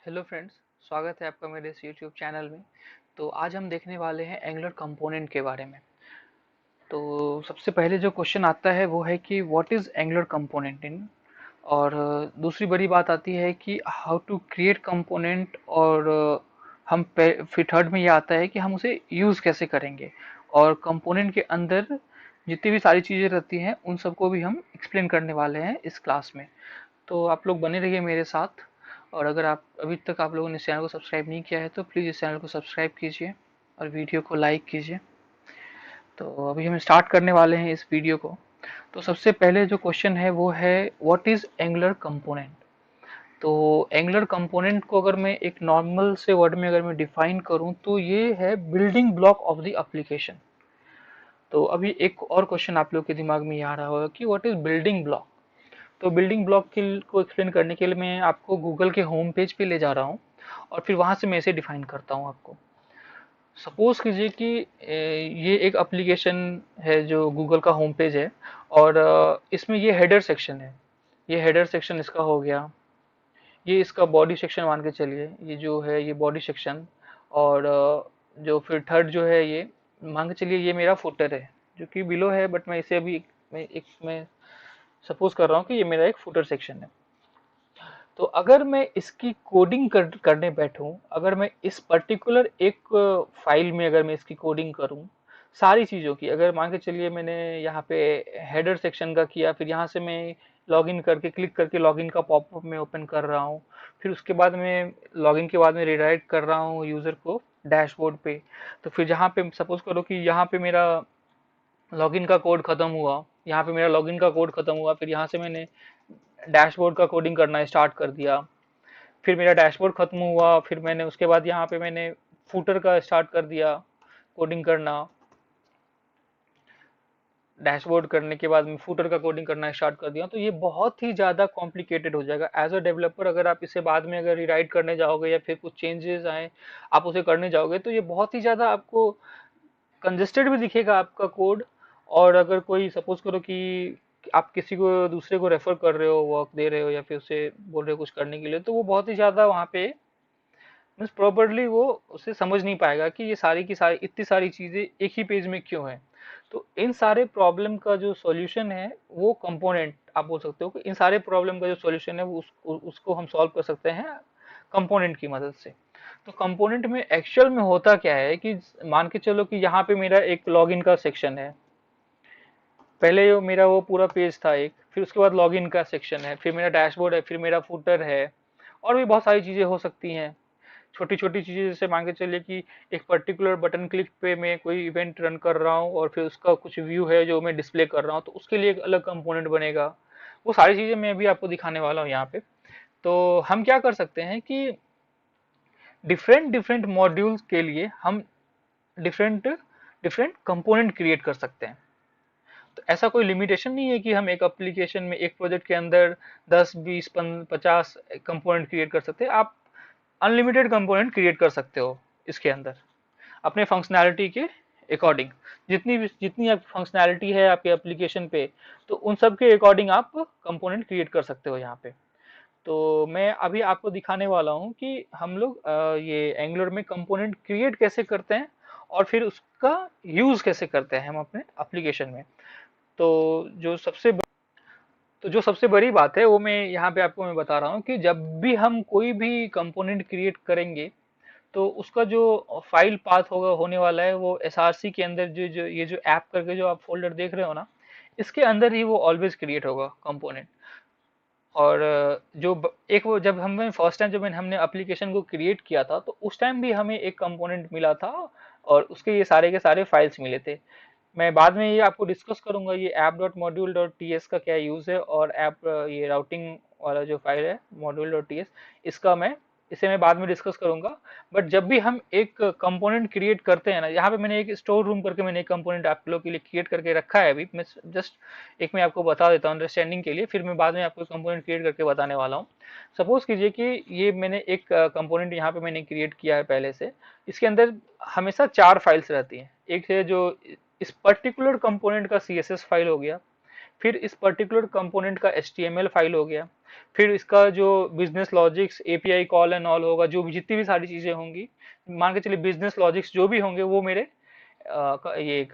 Hello friends, स्वागत है आपका मेरे इस यूट्यूब चैनल में। तो आज हम देखने वाले हैं एंगुलर कंपोनेंट के बारे में। तो सबसे पहले जो क्वेश्चन आता है वो है कि what is angular component in, और दूसरी बड़ी बात आती है कि हाउ टू क्रिएट कंपोनेंट, और फिर थर्ड में ये आता है कि हम उसे यूज़ कैसे करेंगे। और कंपोनेंट के अंदर जितनी भी सारी चीज़ें रहती हैं उन सबको भी हम एक्सप्लेन करने वाले हैं इस क्लास में। तो आप लोग बने रहिए मेरे साथ। और अगर आप अभी तक आप लोगों ने इस चैनल को सब्सक्राइब नहीं किया है तो प्लीज़ इस चैनल को सब्सक्राइब कीजिए और वीडियो को लाइक कीजिए। तो अभी हम स्टार्ट करने वाले हैं इस वीडियो को। तो सबसे पहले जो क्वेश्चन है वो है व्हाट इज एंगुलर कंपोनेंट। तो एंगुलर कंपोनेंट को अगर मैं एक नॉर्मल से वर्ड में अगर मैं डिफाइन करूं तो ये है building block of the application. तो अभी एक और क्वेश्चन आप लोग के दिमाग में ये आ रहा होगा कि व्हाट इज बिल्डिंग ब्लॉक। तो बिल्डिंग ब्लॉक को एक्सप्लेन करने के लिए मैं आपको गूगल के होम पेज पे ले जा रहा हूँ और फिर वहां से मैं इसे डिफाइन करता हूँ आपको। सपोज कीजिए कि ये एक एप्लीकेशन है जो गूगल का होम पेज है, और इसमें ये हेडर सेक्शन है। ये हेडर सेक्शन इसका हो गया। ये इसका बॉडी सेक्शन मान के चलिए, ये जो है ये बॉडी सेक्शन। और जो फिर थर्ड जो है ये मान के चलिए ये मेरा फुटर है जो कि बिलो है, बट मैं इसे अभी मैं सपोज कर रहा हूँ कि ये मेरा एक फुटर सेक्शन है। तो अगर मैं इसकी कोडिंग करने बैठूं, अगर मैं इस पर्टिकुलर एक फाइल में अगर मैं इसकी कोडिंग करूं सारी चीज़ों की, अगर मान के चलिए मैंने यहाँ पे हेडर सेक्शन का किया, फिर यहाँ से मैं लॉगिन करके क्लिक करके लॉगिन का पॉपअप में ओपन कर रहा हूँ, फिर उसके बाद में लॉगिन के बाद में रिडायरेक्ट कर रहा हूँ यूज़र को डैशबोर्ड पे। तो फिर जहाँ पे सपोज करो कि यहाँ पे मेरा लॉगिन का कोड खत्म हुआ, यहाँ पे मेरा लॉगिन का कोड खत्म हुआ, फिर यहाँ से मैंने डैशबोर्ड का कोडिंग करना स्टार्ट कर दिया। फिर मेरा डैशबोर्ड खत्म हुआ, फिर मैंने उसके बाद यहाँ पे मैंने फूटर का स्टार्ट कर दिया कोडिंग करना। डैशबोर्ड करने के बाद मैं फूटर का कोडिंग करना स्टार्ट कर दिया, तो ये बहुत ही ज़्यादा कॉम्प्लिकेटेड हो जाएगा एज अ डेवलपर। अगर आप इसे बाद में अगर रिराइट करने जाओगे या फिर कुछ चेंजेस आए आप उसे करने जाओगे तो ये बहुत ही ज़्यादा आपको कंजेस्टेड भी दिखेगा आपका कोड। और अगर कोई सपोज करो कि आप किसी को दूसरे को रेफर कर रहे हो, वर्क दे रहे हो या फिर उसे बोल रहे हो कुछ करने के लिए, तो वो बहुत ही ज़्यादा वहाँ पे मीन्स प्रॉपरली वो उसे समझ नहीं पाएगा कि ये सारी की सारी इतनी सारी चीजें एक ही पेज में क्यों है। तो इन सारे प्रॉब्लम का जो सॉल्यूशन है वो कंपोनेंट, आप बोल सकते हो कि इन सारे प्रॉब्लम का जो सॉल्यूशन है वो उसको हम सॉल्व कर सकते हैं कंपोनेंट की मदद से। तो कंपोनेंट में एक्चुअल में होता क्या है कि मान के चलो कि यहाँ पे मेरा एक लॉगिन का सेक्शन है। पहले जो मेरा वो पूरा पेज था एक, फिर उसके बाद लॉगिन का सेक्शन है, फिर मेरा डैशबोर्ड है, फिर मेरा फुटर है, और भी बहुत सारी चीजें हो सकती हैं। छोटी छोटी चीजें जैसे मान के चलिए कि एक पर्टिकुलर बटन क्लिक पे मैं कोई इवेंट रन कर रहा हूँ और फिर उसका कुछ व्यू है जो मैं डिस्प्ले कर रहा हूँ, तो उसके लिए एक अलग कंपोनेंट बनेगा। वो सारी चीजें मैं अभी आपको दिखाने वाला हूँ यहाँ पे। तो हम क्या कर सकते हैं कि डिफरेंट डिफरेंट मॉड्यूल्स के लिए हम डिफरेंट डिफरेंट कंपोनेंट क्रिएट कर सकते हैं। तो ऐसा कोई लिमिटेशन नहीं है कि हम एक एप्लीकेशन में एक प्रोजेक्ट के अंदर 10 20 50 कंपोनेंट क्रिएट कर सकते हैं। आप अनलिमिटेड कंपोनेंट क्रिएट कर सकते हो इसके अंदर अपने फंक्शनैलिटी के अकॉर्डिंग। जितनी आप फंक्शनैलिटी है आपके एप्लीकेशन पे, तो उन सब के अकॉर्डिंग आप कंपोनेंट क्रिएट कर सकते हो यहाँ पे। तो मैं अभी आपको दिखाने वाला हूँ कि हम लोग ये एंगुलर में कंपोनेंट क्रिएट कैसे करते हैं और फिर उसका यूज कैसे करते हैं हम अपने एप्लीकेशन में। तो जो सबसे जो सबसे बड़ी बात है वो मैं यहाँ पे आपको मैं बता रहा हूँ कि जब भी हम कोई भी कंपोनेंट क्रिएट करेंगे तो उसका जो फाइल पाथ होगा होने वाला है वो एसआरसी के अंदर, जो ये जो ऐप करके जो आप फोल्डर देख रहे हो ना, इसके अंदर ही वो ऑलवेज क्रिएट होगा कंपोनेंट। और एक वो जब हमने फर्स्ट टाइम जब हमने एप्लीकेशन को क्रिएट किया था तो उस टाइम भी हमें एक कंपोनेंट मिला था और उसके ये सारे के सारे फाइल्स मिले थे। मैं बाद में ये आपको डिस्कस करूंगा ये app dot module dot T S का क्या यूज है, और ऐप ये राउटिंग वाला जो फाइल है मॉड्यूल डॉट टी एस, इसका मैं इसे मैं बाद में डिस्कस करूंगा। बट जब भी हम एक कंपोनेंट क्रिएट करते हैं ना, यहाँ पे मैंने एक स्टोर रूम करके मैंने एक कंपोनेंट आप लोग के लिए क्रिएट करके रखा है। अभी मैं जस्ट एक मैं आपको बता देता हूँ अंडरस्टैंडिंग के लिए, फिर मैं बाद में आपको कंपोनेंट क्रिएट करके बताने वाला हूँ। सपोज कीजिए कि ये मैंने एक कंपोनेंट यहाँ पे मैंने क्रिएट किया है पहले से। इसके अंदर हमेशा 4 फाइल्स रहती हैं। एक है जो इस पर्टिकुलर कंपोनेंट का सीएसएस फाइल हो गया, फिर इस पर्टिकुलर कंपोनेंट का HTML फाइल हो गया, फिर इसका जो business logics API call and all होगा, जो भी जितनी भी सारी चीजें होंगी, मान के चलिए बिजनेस लॉजिक्स जो भी होंगे वो मेरे ये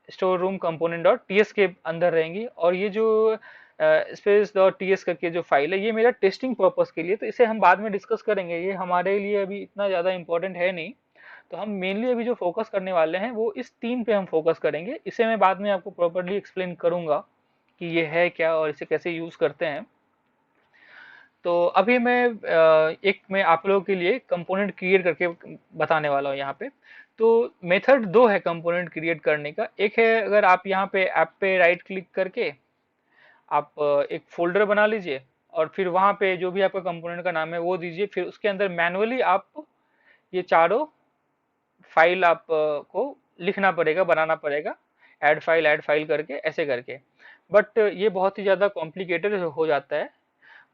store room component dot T S के अंदर रहेंगी। और ये जो स्पेस डॉट टी एस करके जो फाइल है, ये मेरा टेस्टिंग पर्पस के लिए, तो इसे हम बाद में डिस्कस करेंगे, ये हमारे लिए अभी इतना ज़्यादा इंपॉर्टेंट है नहीं। तो हम मेनली अभी जो फोकस करने वाले हैं वो इस तीन पे हम फोकस करेंगे। इसे मैं बाद में आपको प्रॉपरली एक्सप्लेन करूंगा कि ये है क्या और इसे कैसे यूज करते हैं। तो अभी मैं आप लोगों के लिए कंपोनेंट क्रिएट करके बताने वाला हूँ यहाँ पे। तो मेथड दो है कंपोनेंट क्रिएट करने का। एक है, अगर आप यहाँ पे ऐप पे राइट क्लिक करके आप एक फोल्डर बना लीजिए, और फिर वहाँ पे जो भी आपका कंपोनेंट का नाम है वो दीजिए, फिर उसके अंदर मैनुअली आप ये चारों फाइल आप को लिखना पड़ेगा, बनाना पड़ेगा, ऐड फाइल करके, ऐसे करके। बट ये बहुत ही ज़्यादा कॉम्प्लिकेटेड हो जाता है।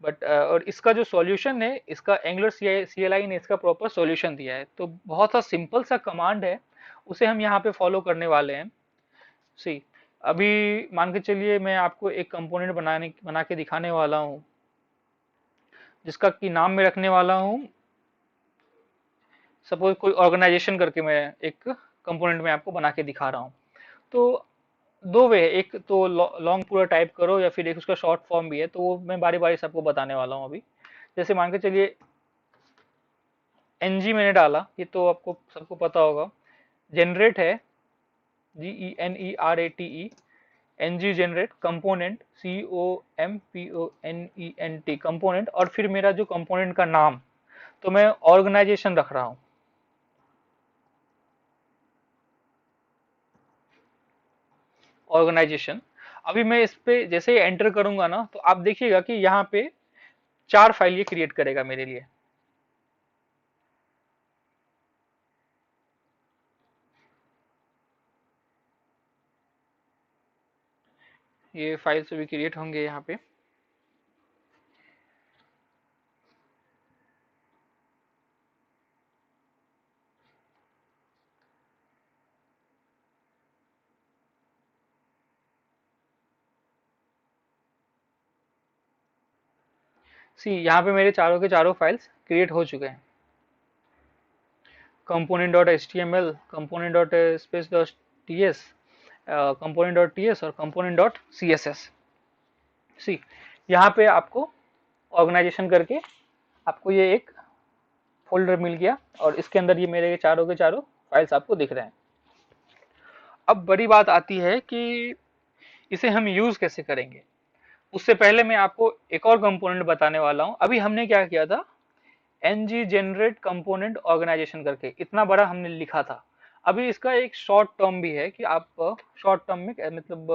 बट और इसका जो सॉल्यूशन है, इसका एंगुलर CLI ने इसका प्रॉपर सॉल्यूशन दिया है। तो बहुत सा सिंपल सा कमांड है, उसे हम यहाँ पे फॉलो करने वाले हैं। सी, अभी मान के चलिए मैं आपको एक कंपोनेंट बना के दिखाने वाला हूँ, जिसका कि नाम मैं रखने वाला हूँ, सपोज कोई ऑर्गेनाइजेशन करके मैं एक कंपोनेंट में आपको बना के दिखा रहा हूँ। तो दो वे है, एक तो लॉन्ग पूरा टाइप करो, या फिर एक उसका शॉर्ट फॉर्म भी है, तो वो मैं बारी बारी से आपको बताने वाला हूँ अभी। जैसे मान के चलिए NG मैंने डाला, ये तो आपको सबको पता होगा, जनरेट है, GENERATE, NG generate component, COMPONENT component, और फिर मेरा जो कंपोनेंट का नाम, तो मैं ऑर्गेनाइजेशन रख रहा हूँ, ऑर्गेनाइजेशन। अभी मैं इस पे जैसे ही एंटर करूंगा ना, तो आप देखिएगा कि यहाँ पे चार फाइल ये क्रिएट करेगा मेरे लिए। ये फाइल्स भी क्रिएट होंगे यहाँ पे। सी, यहाँ पे मेरे चारों के चारों फाइल्स क्रिएट हो चुके हैं। Component dot H T M L, component dot spec dot T S, component dot T S और component dot C S S. See, यहाँ पे आपको ऑर्गेनाइजेशन करके आपको ये एक फोल्डर मिल गया, और इसके अंदर ये मेरे चारों के चारों फाइल्स आपको दिख रहे हैं। अब बड़ी बात आती है कि इसे हम यूज कैसे करेंगे। उससे पहले मैं आपको एक और कंपोनेंट बताने वाला हूँ। अभी हमने क्या किया था, NG जनरेट कंपोनेंट ऑर्गेनाइजेशन करके इतना बड़ा हमने लिखा था। अभी इसका एक शॉर्ट टर्म भी है कि आप शॉर्ट टर्म में मतलब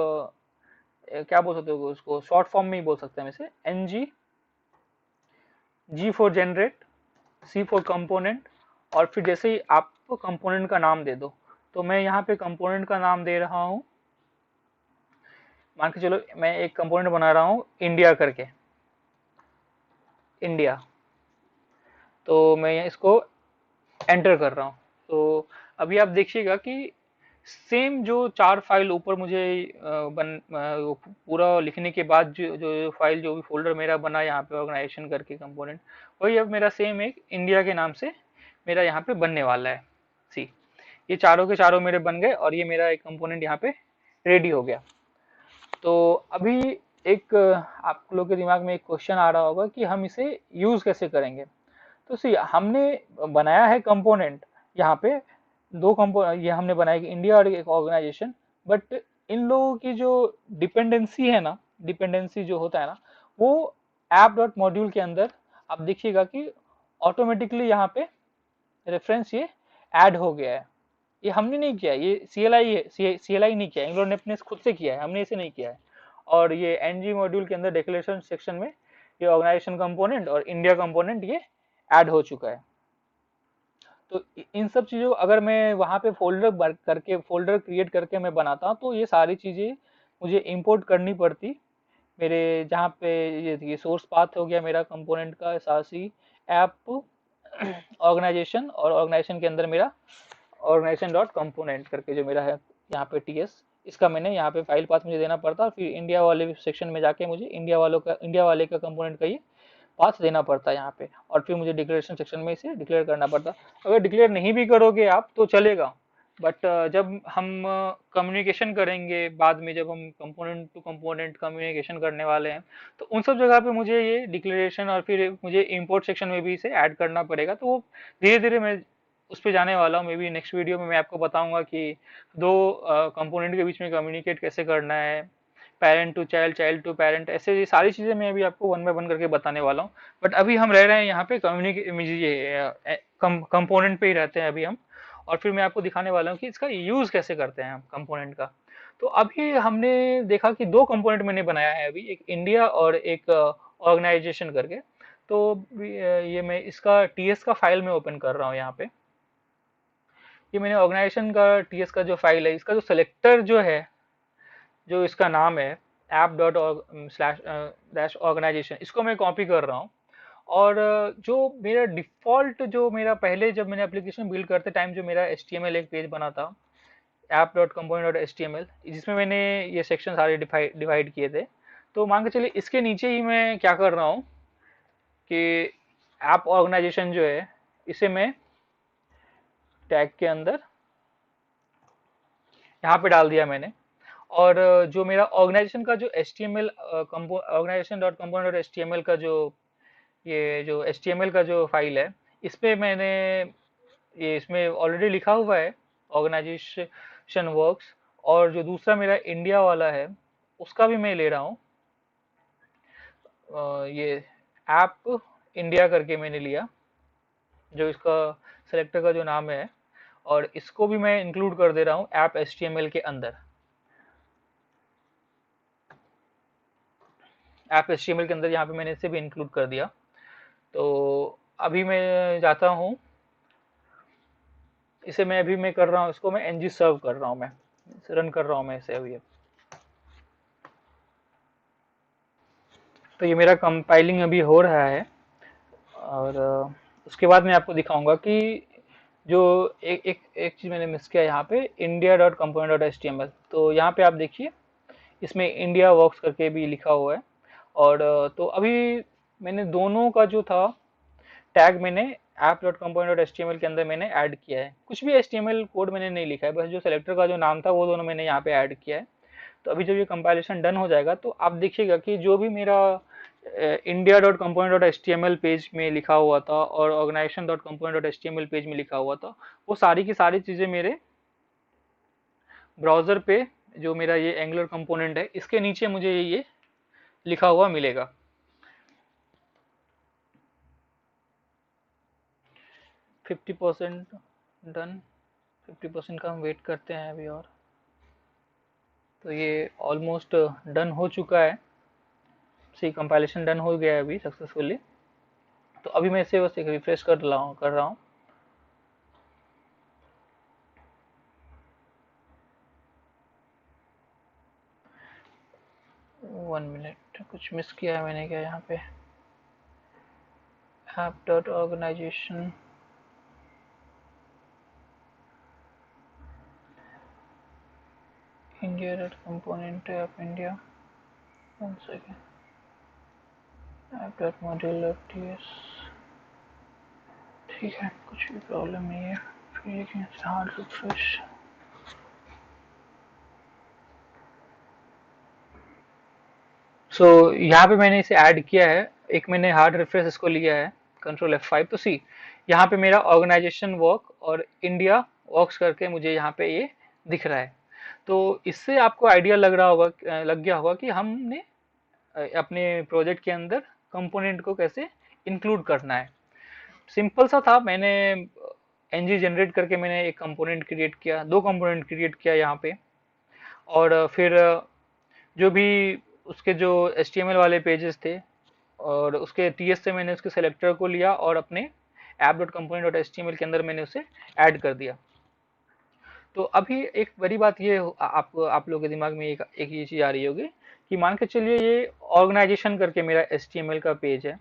क्या बोल सकते हो, उसको शॉर्ट फॉर्म में ही बोल सकते हैं इसे, NG, G for generate, C for component, और फिर जैसे ही आप कंपोनेंट का नाम दे दो। तो मैं यहाँ पे कंपोनेंट का नाम दे रहा हूँ, मान के चलो मैं एक कंपोनेंट बना रहा हूँ इंडिया करके, इंडिया। तो मैं इसको एंटर कर रहा हूँ। तो अभी आप देखिएगा कि सेम जो चार फाइल ऊपर मुझे वो पूरा लिखने के बाद जो जो फाइल, जो भी फोल्डर मेरा बना यहाँ पे ऑर्गेनाइजेशन करके कंपोनेंट, वही अब मेरा सेम एक इंडिया के नाम से मेरा यहाँ पे बनने वाला है। सी, ये चारों के चारों मेरे बन गए, और ये मेरा एक कंपोनेंट यहाँ पे रेडी हो गया। तो अभी एक आप लोग के दिमाग में एक क्वेश्चन आ रहा होगा कि हम इसे यूज कैसे करेंगे। तो सी, हमने बनाया है कंपोनेंट यहाँ पे, दो कंपो ये हमने बनाया कि इंडिया और एक ऑर्गेनाइजेशन। बट इन लोगों की जो डिपेंडेंसी है ना, डिपेंडेंसी जो होता है ना, वो ऐप डॉट मॉड्यूल के अंदर आप देखिएगा कि ऑटोमेटिकली यहाँ पे रेफरेंस ये ऐड हो गया है। ये हमने नहीं किया, ये CLI है, CLI नहीं किया, इंग्लैंड ने अपने खुद से किया है, हमने इसे नहीं किया है। और ये NG मॉड्यूल के अंदर डिक्लेरेशन सेक्शन में ये ऑर्गेनाइजेशन कंपोनेंट और इंडिया कंपोनेंट ये ऐड हो चुका है। तो इन सब चीज़ों अगर मैं वहाँ पे फोल्डर क्रिएट करके मैं बनाता हूँ, तो ये सारी चीज़ें मुझे इंपोर्ट करनी पड़ती मेरे, जहाँ पे ये सोर्स पाथ हो गया मेरा कंपोनेंट का, साथ ही ऐप, ऑर्गेनाइजेशन, और ऑर्गेनाइजेशन के अंदर मेरा ऑर्गेनाइजेशन डॉट कंपोनेंट करके जो मेरा है यहाँ पे TS, इसका मैंने यहाँ पे फाइल पाथ मुझे देना पड़ता, और फिर इंडिया वाले सेक्शन में जाके मुझे इंडिया वाले का कंपोनेंट का ये पाथ देना पड़ता है यहाँ पे, और फिर मुझे डिक्लेरेशन सेक्शन में इसे डिक्लेयर करना पड़ता। अगर डिक्लेयर नहीं भी करोगे आप तो चलेगा, बट जब हम कम्युनिकेशन करेंगे बाद में, जब हम कंपोनेंट टू कंपोनेंट कम्युनिकेशन करने वाले हैं, तो उन सब जगह पे मुझे ये डिक्लेरेशन और फिर मुझे इंपोर्ट सेक्शन में भी इसे ऐड करना पड़ेगा। तो वो धीरे धीरे मैं उस पर जाने वाला हूँ। मे बी नेक्स्ट वीडियो में मैं आपको बताऊंगा कि दो कंपोनेंट के बीच में कम्युनिकेट कैसे करना है, parent to child, child to parent, ऐसे ये सारी चीजें मैं अभी आपको वन बाय वन करके बताने वाला हूँ। बट अभी हम रह रहे हैं यहाँ पे कंपोनेंट पे ही रहते हैं अभी हम, और फिर मैं आपको दिखाने वाला हूँ कि इसका यूज कैसे करते हैं हम कंपोनेंट का। तो अभी हमने देखा कि दो कंपोनेंट मैंने बनाया है अभी, एक इंडिया और एक ऑर्गेनाइजेशन करके। तो ये मैं इसका टीएस का फाइल में ओपन कर रहा हूँ यहाँ पे। ये मैंने ऑर्गेनाइजेशन का टीएस का जो फाइल है, इसका जो सेलेक्टर जो है, जो इसका नाम है app dot slash dash organisation, इसको मैं कॉपी कर रहा हूँ। और जो मेरा डिफॉल्ट, जो मेरा पहले जब मैंने एप्लीकेशन बिल्ड करते टाइम जो मेरा HTML एक पेज बना था, app dot component dot HTML, जिसमें मैंने ये सेक्शन सारे डिवाइड किए थे, तो मान के चलिए इसके नीचे ही मैं क्या कर रहा हूँ कि ऐप ऑर्गेनाइजेशन जो है, इसे मैं टैग के अंदर यहाँ पे डाल दिया मैंने। और जो मेरा ऑर्गेनाइजेशन का जो HTML organisation dot component dot HTML का जो ये जो HTML का जो फाइल है, इस पे मैंने ये इसमें ऑलरेडी लिखा हुआ है ऑर्गेनाइजेशन वर्क्स। और जो दूसरा मेरा इंडिया वाला है, उसका भी मैं ले रहा हूँ, ये ऐप इंडिया करके मैंने लिया, जो इसका सेलेक्टर का जो नाम है, और इसको भी मैं इंक्लूड कर दे रहा हूँ ऐप HTML के अंदर। ऐप HTML के अंदर यहाँ पे मैंने इसे भी इंक्लूड कर दिया। तो अभी मैं जाता हूँ, इसे मैं अभी मैं कर रहा हूँ, इसको मैं ng सर्व कर रहा हूँ, मैं रन कर रहा हूँ मैं इसे अभी। तो ये मेरा कंपाइलिंग अभी हो रहा है, और उसके बाद मैं आपको दिखाऊंगा कि जो एक एक एक चीज़ मैंने मिस किया यहाँ पे, India dot component dot HTML। तो यहाँ पे आप देखिए, इसमें इंडिया वर्क्स करके भी लिखा हुआ है। और तो अभी मैंने दोनों का जो था टैग मैंने app dot component dot HTML के अंदर मैंने ऐड किया है। कुछ भी HTML कोड मैंने नहीं लिखा है, बस जो सेलेक्टर का जो नाम था वो दोनों मैंने यहाँ पे ऐड किया है। तो अभी जब ये कंपाइलेशन डन हो जाएगा तो आप देखिएगा कि जो भी मेरा India dot component dot HTML page में लिखा हुआ था और organisation dot component dot HTML page में लिखा हुआ था, वो सारी की सारी चीज़ें मेरे ब्राउज़र पे, जो मेरा ये एंगुलर कंपोनेंट है, इसके नीचे मुझे ये लिखा हुआ मिलेगा। 50% डन, 50% का हम वेट करते हैं अभी और। तो ये ऑलमोस्ट डन हो चुका है, सी कंपाइलेशन डन हो गया है अभी सक्सेसफुली। तो अभी मैं इसे बस एक रिफ्रेश कर रहा हूँ। वन मिनट, कुछ मिस किया है मैंने क्या यहाँ पे, app dot organisation, India dot component of India, one second, app dot module dot TS. ठीक है, कुछ भी प्रॉब्लम नहीं है, फिर हार्ड रिफ्रेश। सो यहाँ पे मैंने इसे ऐड किया है, एक मैंने हार्ड रिफ्रेश इसको लिया है, कंट्रोल F5। तो सी यहाँ पे मेरा ऑर्गेनाइजेशन वर्क और इंडिया वर्क्स करके मुझे यहाँ पे ये दिख रहा है। तो इससे आपको आइडिया लग गया होगा कि हमने अपने प्रोजेक्ट के अंदर कंपोनेंट को कैसे इंक्लूड करना है। सिंपल सा था, मैंने ng जनरेट करके मैंने एक कंपोनेंट क्रिएट किया, दो कंपोनेंट क्रिएट किया यहाँ पे। और फिर जो भी उसके जो HTML वाले पेजेस थे, और उसके TS से मैंने उसके सेलेक्टर को लिया और अपने app dot component dot HTML के अंदर मैंने उसे ऐड कर दिया। तो अभी एक बड़ी बात ये आप लोगों के दिमाग में एक ये चीज़ आ रही होगी कि मान के चलिए ये ऑर्गेनाइजेशन करके मेरा HTML का पेज है,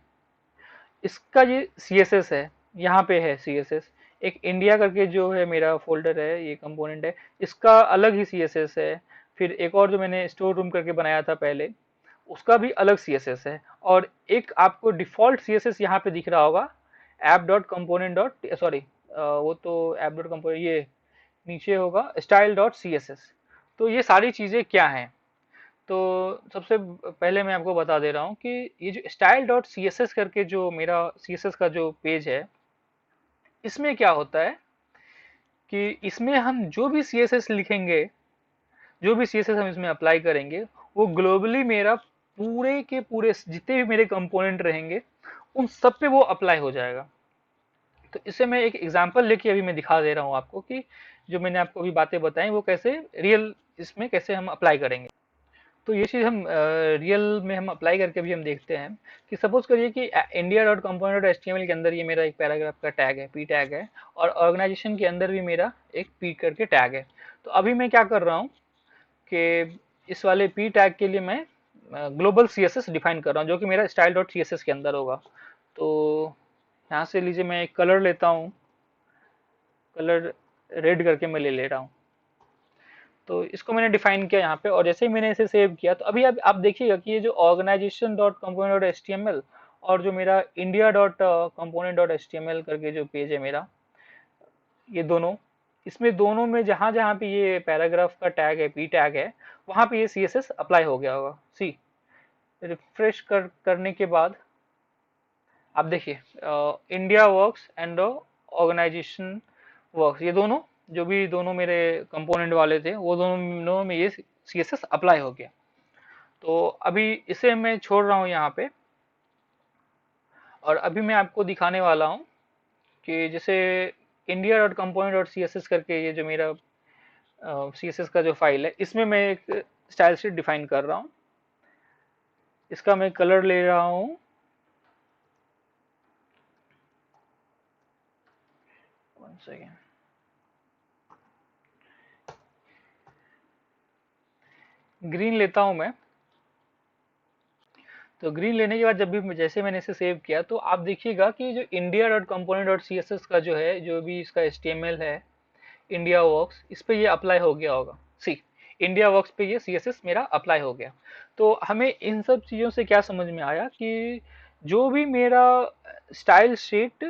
इसका ये CSS है, यहाँ पे है CSS। एक इंडिया करके जो है मेरा फोल्डर है, ये कंपोनेंट है, इसका अलग ही CSS है। फिर एक और जो मैंने स्टोर रूम करके बनाया था पहले, उसका भी अलग सीएसएस है। और एक आपको डिफॉल्ट सीएसएस यहाँ पे दिख रहा होगा, app dot component dot sorry, वो तो ऐप डॉट कंपोनेंट, ये नीचे होगा style dot C S S. तो ये सारी चीजें क्या हैं, तो सबसे पहले मैं आपको बता दे रहा हूँ कि ये जो style dot C S S करके जो मेरा सी एस एस का जो पेज है, इसमें क्या होता है कि इसमें हम जो भी सी एस एस लिखेंगे, जो भी सी एस एस हम इसमें अप्लाई करेंगे, वो ग्लोबली मेरा पूरे के पूरे जितने भी मेरे कंपोनेंट रहेंगे उन सब पे वो अप्लाई हो जाएगा। तो इससे मैं एक एग्जांपल लेके अभी मैं दिखा दे रहा हूँ आपको कि जो मैंने आपको अभी बातें बताई वो कैसे रियल इसमें कैसे हम अप्लाई करेंगे। तो ये चीज़ हम रियल में हम अप्लाई करके भी हम देखते हैं कि सपोज करिए कि India dot component dot HTML के अंदर ये मेरा एक पैराग्राफ का टैग है, पी टैग है, और ऑर्गेनाइजेशन के अंदर भी मेरा एक पी करके टैग है। तो अभी मैं क्या कर रहा हूँ कि इस वाले पी टैग के लिए मैं global C S S define कर रहा हूँ, जो कि मेरा style dot C S S के अंदर होगा। तो यहाँ से लीजिए मैं एक कलर लेता हूँ, कलर रेड करके मैं ले ले रहा हूँ। तो इसको मैंने डिफाइन किया यहाँ पे, और जैसे ही मैंने इसे सेव किया तो अभी आप देखिएगा कि ये जो organisation dot component dot H T M L और जो मेरा India dot component dot H T M L करके जो पेज है मेरा, ये दोनों, इसमें दोनों में जहां जहां पे ये पैराग्राफ का टैग है, पी टैग है, वहां पे ये सी एस एस अप्लाई हो गया होगा। सी रिफ्रेश करने के बाद आप देखिए India works and organisation works, ये दोनों जो भी दोनों मेरे कंपोनेंट वाले थे वो दोनों में ये सी एस एस अप्लाई हो गया। तो अभी इसे मैं छोड़ रहा हूँ यहाँ पे, और अभी मैं आपको दिखाने वाला हूँ कि जैसे India dot component dot C S S करके ये जो मेरा सी एस एस का जो फाइल है, इसमें मैं एक स्टाइल शीट डिफाइन कर रहा हूँ। इसका मैं कलर ले रहा हूँ, वन सेकेंड, ग्रीन लेता हूँ मैं। तो ग्रीन लेने के बाद जब भी जैसे मैंने इसे सेव किया तो आप देखिएगा कि जो India dot component dot C S S का जो है, जो भी इसका एच टी एम एल है, इंडिया वर्क्स, इस पे ये अप्लाई हो गया होगा। सी इंडिया वर्क्स पे ये सी एस एस मेरा अप्लाई हो गया। तो हमें इन सब चीज़ों से क्या समझ में आया कि जो भी मेरा style sheet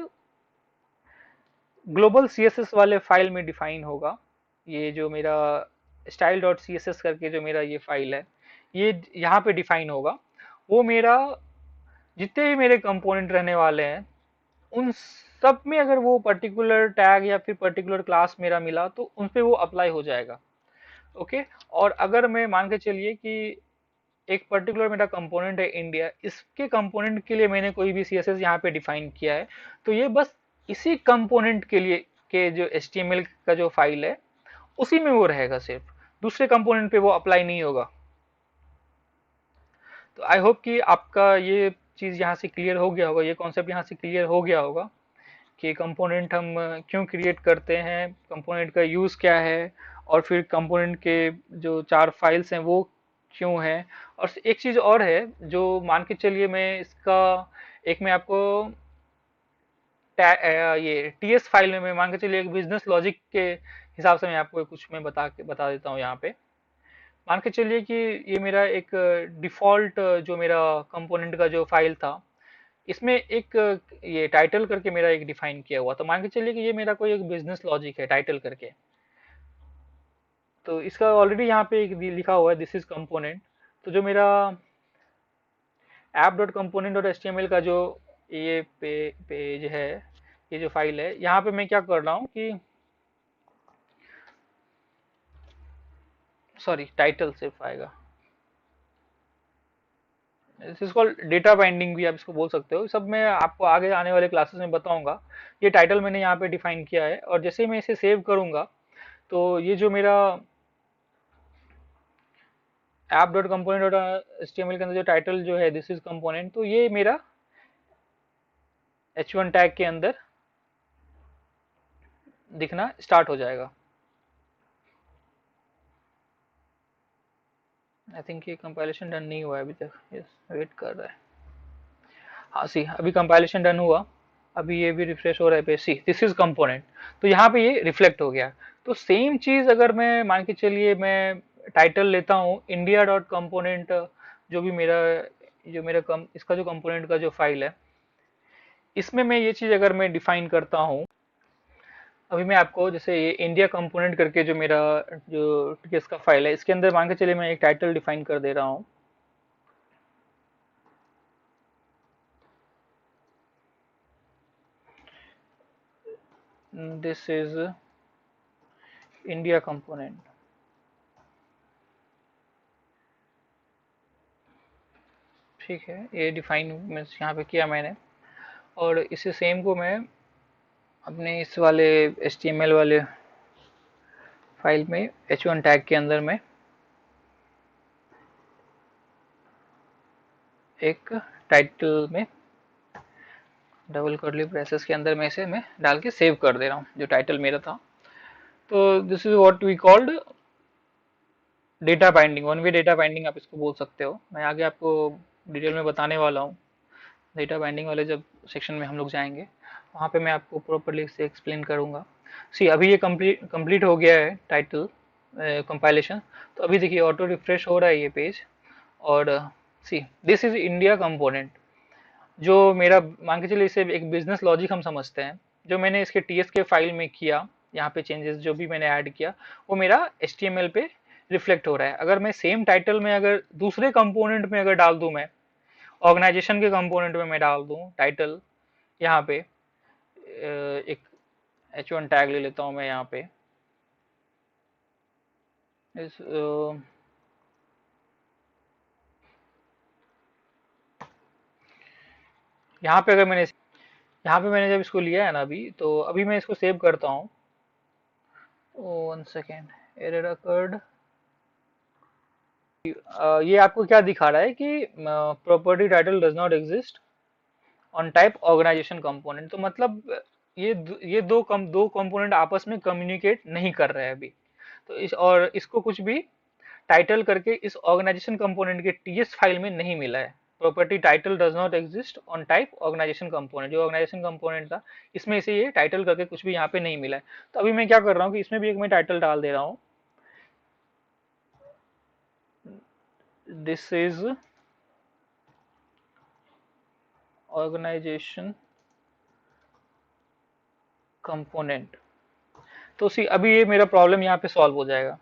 global C S S वाले फाइल में डिफाइन होगा, ये जो मेरा style dot C S S करके जो मेरा ये फाइल है, ये यहाँ पे डिफाइन होगा, वो मेरा जितने भी मेरे कंपोनेंट रहने वाले हैं उन सब में अगर वो पर्टिकुलर टैग या फिर पर्टिकुलर क्लास मेरा मिला तो उन पे वो अप्लाई हो जाएगा। ओके। और अगर मैं मान के चलिए कि एक पर्टिकुलर मेरा कंपोनेंट है इंडिया, इसके कंपोनेंट के लिए मैंने कोई भी सीएसएस यहाँ पे डिफाइन किया है, तो ये बस इसी कंपोनेंट के लिए के जो एचटीएमएल का जो फाइल है उसी में वो रहेगा, सिर्फ दूसरे कंपोनेंट पे वो अप्लाई नहीं होगा। तो आई होप कि आपका ये चीज यहाँ से क्लियर हो गया होगा, ये कॉन्सेप्ट यहाँ से क्लियर हो गया होगा कि कंपोनेंट हम क्यों क्रिएट करते हैं, कंपोनेंट का यूज़ क्या है, और फिर कंपोनेंट के जो 4 फाइल्स हैं वो क्यों हैं। और एक चीज़ और है, जो मान के चलिए मैं इसका एक मैं आपको ये टीएस फाइल में मैं मान के चलिए एक बिजनेस लॉजिक के हिसाब से मैं आपको कुछ मैं बता देता हूँ यहाँ पे। मान के चलिए कि ये मेरा एक डिफॉल्ट जो मेरा कंपोनेंट का जो फाइल था, इसमें एक ये टाइटल करके मेरा एक डिफाइन किया हुआ, तो मान के चलिए कि ये मेरा कोई एक बिजनेस लॉजिक है टाइटल करके। तो इसका ऑलरेडी यहाँ पे एक लिखा हुआ है दिस इज कंपोनेंट। तो जो मेरा app dot component dot H का जो ये पेज है, ये जो फाइल है, यहाँ पे मैं क्या कर रहा हूँ कि सॉरी टाइटल सिर्फ आएगा, this is called data binding भी आप इसको बोल सकते हो, सब मैं आपको आगे आने वाले क्लासेस में बताऊंगा। ये टाइटल मैंने यहाँ पे डिफाइन किया है, और जैसे ही मैं इसे सेव करूंगा तो ये जो मेरा app dot component dot HTML के अंदर जो टाइटल जो है दिस इज कंपोनेंट, तो ये मेरा h1 टैग के अंदर दिखना स्टार्ट हो जाएगा। आई थिंक ये कंपाइलेशन डन नहीं हुआ है अभी तक, यस वेट कर रहा है। हाँ सी अभी कंपाइलेशन डन हुआ, अभी ये भी रिफ्रेश हो रहा है पे, सी दिस इज कंपोनेंट। तो यहाँ पे ये रिफ्लेक्ट हो गया। तो सेम चीज अगर मैं मान के चलिए मैं टाइटल लेता हूँ इंडिया डॉट कंपोनेंट, जो भी मेरा जो मेरा कम इसका जो कंपोनेंट का जो फाइल है, इसमें मैं ये चीज अगर मैं डिफाइन करता हूँ, अभी मैं आपको जैसे ये इंडिया कंपोनेंट करके जो मेरा जो टीएस का फाइल है, इसके अंदर मान के चलिए मैं एक टाइटल डिफाइन कर दे रहा हूँ। दिस इज इंडिया कंपोनेंट, ठीक है, ये डिफाइन यहाँ पे किया मैंने। और इसी सेम को मैं अपने इस वाले HTML वाले फाइल में h1 टैग के अंदर में एक टाइटल में डबल कर्ली ब्रेसेस के अंदर में से मैं डाल के सेव कर दे रहा हूँ जो टाइटल मेरा था। तो this is what we called data binding, one way data binding आप इसको बोल सकते हो। मैं आगे आपको डिटेल में बताने वाला हूँ, डेटा बाइंडिंग वाले जब सेक्शन में हम लोग जाएंगे वहाँ पे मैं आपको प्रॉपरली से एक्सप्लेन करूँगा। सी अभी ये कंप्लीट हो गया है टाइटल कंपाइलेशन। तो अभी देखिए ऑटो रिफ्रेश हो रहा है ये पेज, और see this is India component, जो मेरा मान के चलिए इसे एक बिजनेस लॉजिक हम समझते हैं, जो मैंने इसके टीएस के फाइल में किया, यहाँ पे चेंजेस जो भी मैंने ऐड किया वो मेरा HTML पे रिफ्लेक्ट हो रहा है। अगर मैं सेम टाइटल में अगर दूसरे कंपोनेंट में अगर डाल दूं, मैं ऑर्गेनाइजेशन के कंपोनेंट में मैं डाल दूं टाइटल, यहाँ पे एक H1 टैग ले लेता हूँ मैं यहाँ पे, इस यहाँ पे अगर मैंने यहाँ पे मैंने जब इसको लिया है ना अभी, तो अभी मैं इसको सेव करता हूँ। One second, error occurred. ये आपको क्या दिखा रहा है कि property title does not exist on type organisation component. तो मतलब ये दो कंपोनेंट आपस में कम्युनिकेट नहीं कर रहे हैं अभी। तो इस और इसको कुछ भी टाइटल करके इस ऑर्गेनाइजेशन कंपोनेंट के टीएस फाइल में नहीं मिला है। Property title does not exist on type organisation component, जो ऑर्गेनाइजेशन कंपोनेंट था इसमें इसे ये टाइटल करके कुछ भी यहाँ पे नहीं मिला है। तो अभी मैं क्या कर रहा हूँ कि इसमें भी एक मैं टाइटल डाल दे रहा हूँ, दिस इज ऑर्गेनाइजेशन कंपोनेंट। तो सी अभी ये मेरा प्रॉब्लम यहाँ पे सॉल्व हो जाएगा।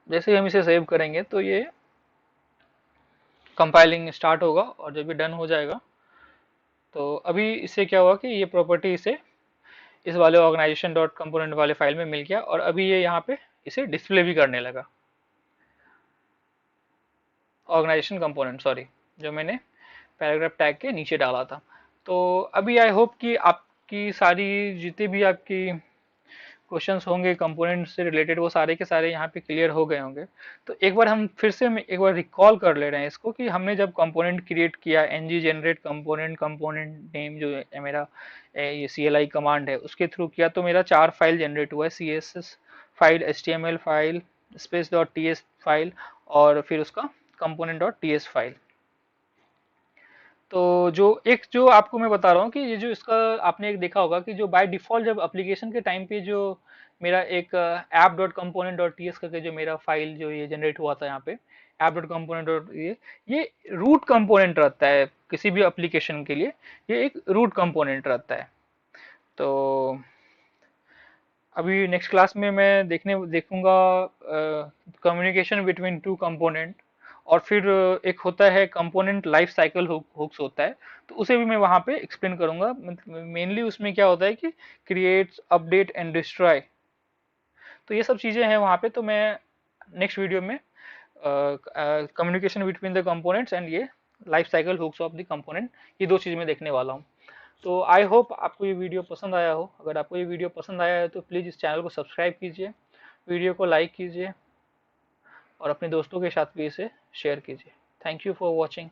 जैसे ही हम इसे सेव करेंगे तो ये कंपाइलिंग स्टार्ट होगा, और जब भी डन हो जाएगा तो अभी इससे क्या हुआ कि ये प्रॉपर्टी इसे इस वाले ऑर्गेनाइजेशन डॉट कंपोनेंट वाले फाइल में मिल गया, और अभी ये यहाँ पे इसे डिस्प्ले भी करने लगा। ऑर्गेनाइजेशन कंपोनेंट, सॉरी, जो मैंने पैराग्राफ टैग के नीचे डाला था। तो अभी आई होप कि आपकी सारी जितने भी आपकी क्वेश्चंस होंगे कंपोनेंट से रिलेटेड वो सारे के सारे यहाँ पे क्लियर हो गए होंगे। तो एक बार हम फिर से एक बार रिकॉल कर ले रहे हैं इसको, कि हमने जब कंपोनेंट क्रिएट किया, ng generate component, component name जो है मेरा ये CLI कमांड है उसके थ्रू किया, तो मेरा 4 फाइल जनरेट हुआ है, CSS file, HTML file, space dot ts file, और फिर उसका कंपोनेंट डॉट ts फाइल। तो जो आपको मैं बता रहा हूँ कि ये जो इसका आपने एक देखा होगा कि जो बाय डिफॉल्ट जब एप्लीकेशन के टाइम पे जो मेरा एक app dot component dot T S करके जो मेरा फाइल जो ये जनरेट हुआ था यहाँ पे, ऐप डॉट कंपोनेंट डॉट, ये रूट कंपोनेंट रहता है किसी भी एप्लीकेशन के लिए, ये एक रूट कंपोनेंट रहता है। तो अभी नेक्स्ट क्लास में मैं देखूंगा कम्युनिकेशन बिटवीन टू कंपोनेंट, और फिर एक होता है कंपोनेंट लाइफ साइकिल हुक्स होता है, तो उसे भी मैं वहां पे एक्सप्लेन करूंगा। मेनली उसमें क्या होता है कि क्रिएट, अपडेट एंड डिस्ट्रॉय, तो ये सब चीजें हैं वहां पे। तो मैं नेक्स्ट वीडियो में communication between the components and ये life cycle hooks of the component, ये दो चीज मैं देखने वाला हूँ। तो आई होप आपको ये वीडियो पसंद आया हो। अगर आपको ये वीडियो पसंद आया है तो प्लीज़ इस चैनल को सब्सक्राइब कीजिए, वीडियो को लाइक कीजिए, और अपने दोस्तों के साथ भी इसे शेयर कीजिए। Thank you for watching.